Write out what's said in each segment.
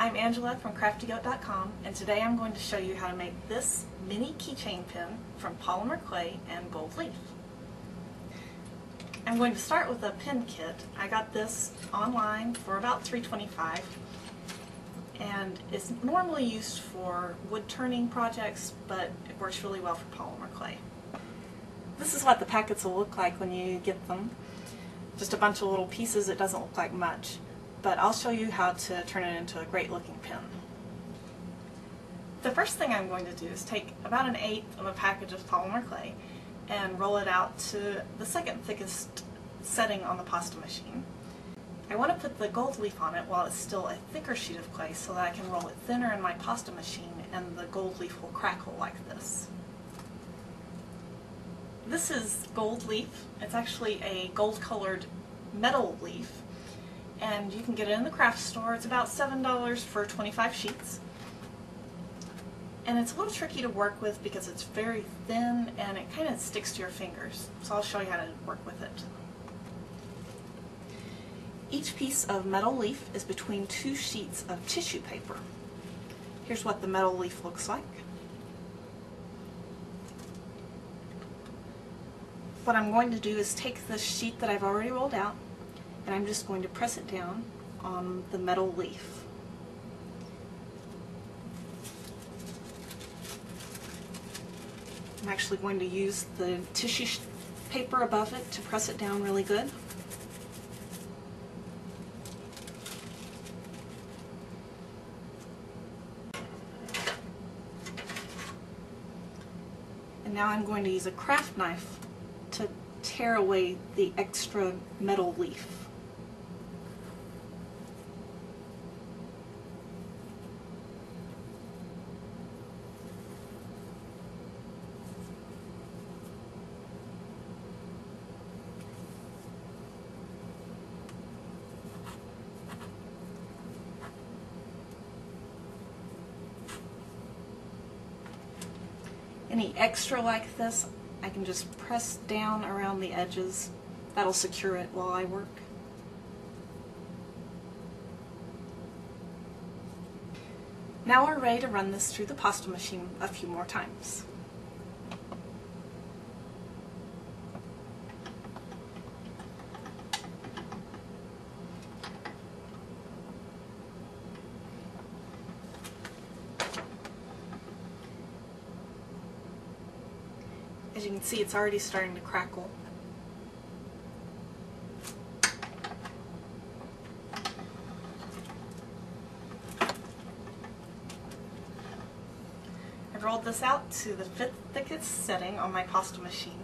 I'm Angela from CraftyGoat.com, and today I'm going to show you how to make this mini keychain pin from polymer clay and gold leaf. I'm going to start with a pen kit. I got this online for about $3.25, and it's normally used for wood turning projects, but it works really well for polymer clay. This is what the packets will look like when you get them. Just a bunch of little pieces. It doesn't look like much, but I'll show you how to turn it into a great looking pen. The first thing I'm going to do is take about 1/8 of a package of polymer clay and roll it out to the second thickest setting on the pasta machine. I want to put the gold leaf on it while it's still a thicker sheet of clay so that I can roll it thinner in my pasta machine and the gold leaf will crackle like this. This is gold leaf. It's actually a gold colored metal leaf, and you can get it in the craft store. It's about $7 for 25 sheets. And it's a little tricky to work with because it's very thin and it kind of sticks to your fingers. So I'll show you how to work with it. Each piece of metal leaf is between 2 sheets of tissue paper. Here's what the metal leaf looks like. What I'm going to do is take this sheet that I've already rolled out, and I'm just going to press it down on the metal leaf. I'm actually going to use the tissue paper above it to press it down really good. And now I'm going to use a craft knife to tear away the extra metal leaf. Any extra like this, I can just press down around the edges. That'll secure it while I work. Now we're ready to run this through the pasta machine a few more times. As you can see, it's already starting to crackle. I've rolled this out to the 5th thickest setting on my pasta machine.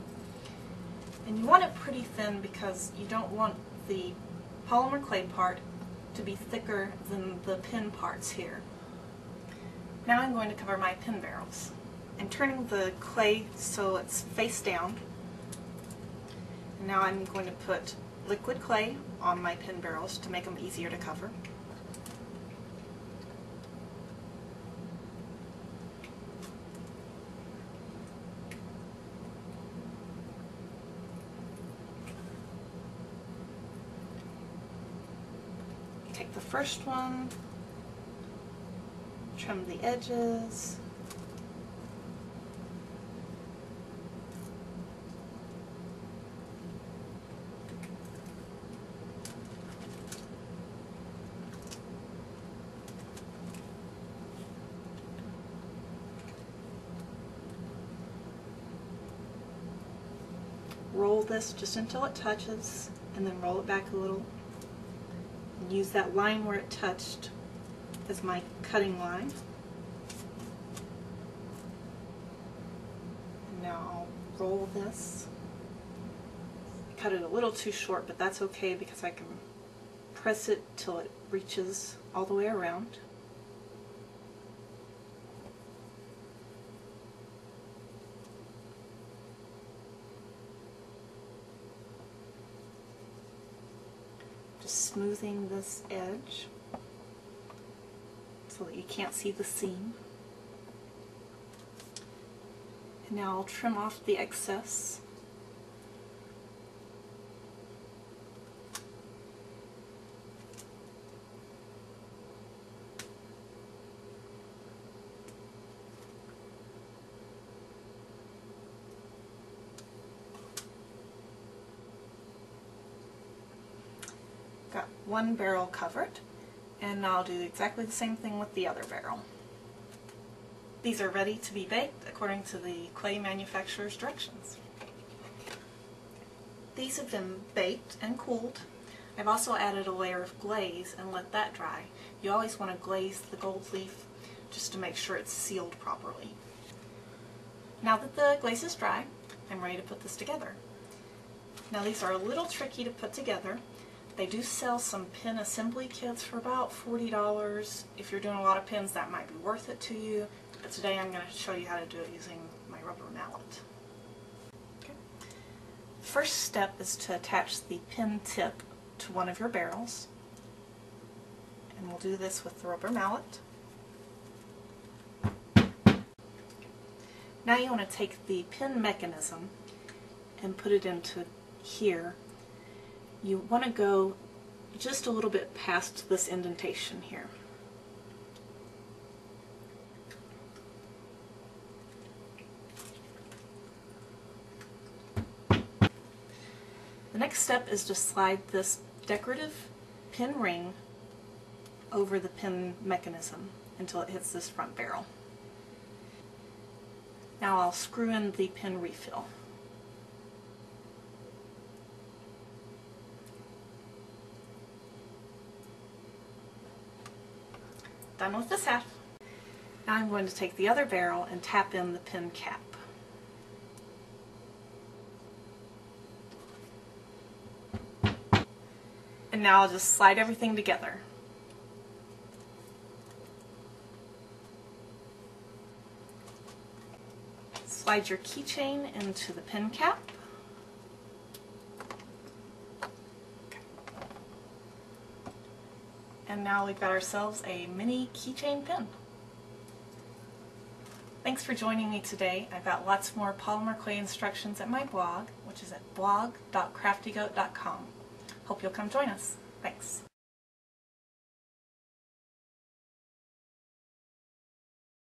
And you want it pretty thin because you don't want the polymer clay part to be thicker than the pin parts here. Now I'm going to cover my pin barrels. I'm turning the clay so it's face down. And now I'm going to put liquid clay on my pin barrels to make them easier to cover. Take the first one, trim the edges. Roll this just until it touches, and then roll it back a little. And use that line where it touched as my cutting line. And now I'll roll this. I cut it a little too short, but that's okay because I can press it till it reaches all the way around. Just smoothing this edge so that you can't see the seam. And now I'll trim off the excess. one barrel covered, and I'll do exactly the same thing with the other barrel. These are ready to be baked according to the clay manufacturer's directions. These have been baked and cooled. I've also added a layer of glaze and let that dry. You always want to glaze the gold leaf just to make sure it's sealed properly. Now that the glaze is dry, I'm ready to put this together. Now these are a little tricky to put together. They do sell some pin assembly kits for about $40. If you're doing a lot of pins, that might be worth it to you. But today I'm going to show you how to do it using my rubber mallet. Okay. First step is to attach the pin tip to one of your barrels. And we'll do this with the rubber mallet. Now you want to take the pin mechanism and put it into here. You want to go just a little bit past this indentation here. The next step is to slide this decorative pin ring over the pin mechanism until it hits this front barrel. Now I'll screw in the pin refill. Done with this half. Now I'm going to take the other barrel and tap in the pin cap. And now I'll just slide everything together. Slide your keychain into the pin cap. And now we've got ourselves a mini keychain pen. Thanks for joining me today. I've got lots more polymer clay instructions at my blog, which is at blog.craftygoat.com. Hope you'll come join us. Thanks.